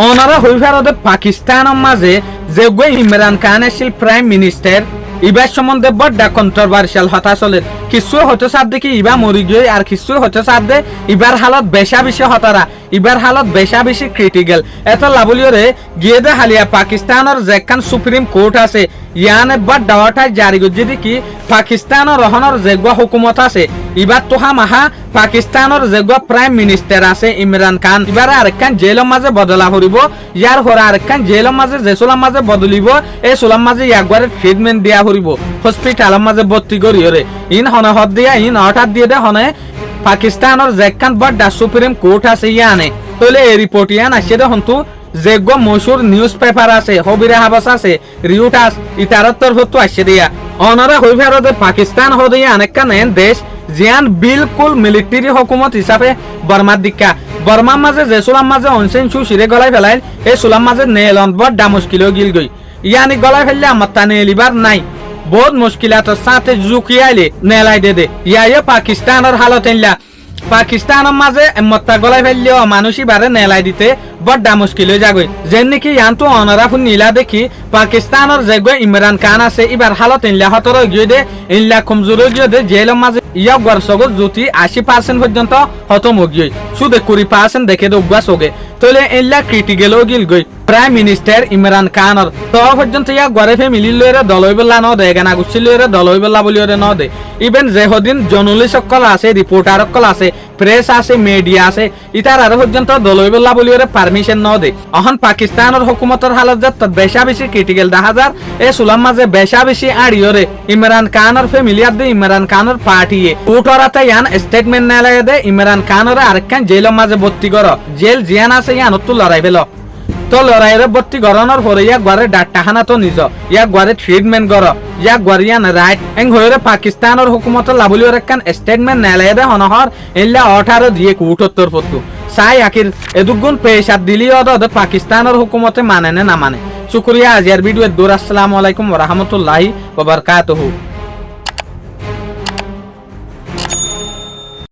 ওনারা হইফারদে পাকিস্তানের মাঝে যে ইমরান খান আছিল প্রাইম মিনিস্টার ইবার সম্বন্ধে বড় কন্ট্রোভার্সিয়াল হতা চলে কিছু হতে সাথে কি ইবা মরি গিয়ে আর কিছু হতে সাথে ইবার হালত বেশা বেশি হতারা ইবার হালত বেশা বেশি ক্রিটিক্যাল এত লাভলিয়রে গিয়ে দে হালিয়া পাকিস্তানের যেখান সুপ্রিম কোর্ট আছে ইয়ানে বড় দাওয়াটা জারি করছে কি পাকিস্তানের রহনের যেগুয়া হুকুমত আছে ইবার তোহা মাহা পাকিস্তানের যেগুয়া প্রাইম মিনিস্টার আছে ইমরান খান এবার আরেকখান জেলের মাঝে বদলা করিব ইয়ার হরা আরেকখান জেলের মাঝে যে সোলার মাঝে বদলিব এই সোলার মাঝে একবারে ট্রিটমেন্ট দিয়া করিব হসপিটালের মাঝে ভর্তি করিয়রে ইন হনে হদ দিয়া ইন অর্ডার দিয়ে দে হনে পাকিস্তানের যেখান বড় সুপ্রিম কোর্ট আছে ইয়ানে তাহলে এই রিপোর্ট ইয়ান আসে দে হন্তু যেগুলো মশুর নিউজ পেপার আছে হবিরা হাবাস আছে রিউটাস ইতারত তরফতো আসে দিয়া অনারা হইফারদে পাকিস্তান হদে অনেকখান দেশ জিয়ান বিলকুল মিলিটারি হুকুমত হিসাবে বর্মার দিকা বর্মার মাঝে যে সোলার মাঝে অনসেন সু সিরে গলায় ফেলাই এই সোলার মাঝে নেলন বড় ডা মুশকিল গিল গই ইয়ানি গলায় ফেললে আমার তা নেলিবার নাই বহুত মুশকিলাতের সাথে জুকিয়াইলে নেলাই দে ইয়া পাকিস্তানের হালত এনলা পাকিস্তানের মাঝে মত্তা গলায় ফেললেও মানুষই বারে নেলাই দিতে বড় মুশকিল হয়ে যাবে যেন নাকি ইয়ানতো অনারাফুন নীলা দেখি পাকিস্তানের যে ইমরান খান আছে এবার হালত ইনলা হতর গিয়ে দে ইনলা কমজোর গিয়ে দে জেলের মাঝে ইয়া গরসগ যদি 80% পর্যন্ত হতম গিয়ে শুধু 20% দেখে দোগা সগে তাহলে ইনলা ক্রিটিক্যাল গিল গই প্রাইম মিনিস্টার ইমরান খানের তো পর্যন্ত ইয়া গরে ফ্যামিলি লইরে দলই বল্লা ন দে গানা গুছি লইরে দলই বল্লা বলিরে ন দে ইভেন যে হদিন জর্নালিস্ট সকল আছে রিপোর্টার সকল আছে প্রেস আছে মিডিয়া আছে ইতার আর পর্যন্ত দলই বল্লা বলিরে পারমিশন ন দে এখন পাকিস্তানের হুকুমতের হালত যত বেশা বেশি ক্রিটিক্যাল দেখা যার এই সুলাম মাঝে বেশা বেশি আড়িয়রে ইমরান খানের ফ্যামিলি আর দে ইমরান খানের পার্টি উঠরাতে ইয়ান স্টেটমেন্ট না লাগে দে ইমরান খানের আরেকখান জেলের মাঝে ভর্তি কর জেল জিয়ান আছে ইয়ান তো লড়াই ফেল তো লড়াইরে ভর্তি করানোর পরে ইয়াক ঘরে ডাক্তারখানা তো নিজ ইয়াক ঘরে ট্রিটমেন্ট কর ইয়াক গরিয়ান রাইট এং হইরে পাকিস্তানের হুকুমতের লাভলিওর একখান স্টেটমেন্ট না লাগে দে হনহর এল্লা 18 দিয়ে 78 পত্তু সাই আকির এদুগুন পেশাদ দিলিও দে পাকিস্তানের হুকুমতে মানে না মানে শুকরিয়া আজিয়ার ভিডিও দূর আসসালামু আলাইকুম ওয়া রাহমাতুল্লাহি ওয়া বারাকাতুহু।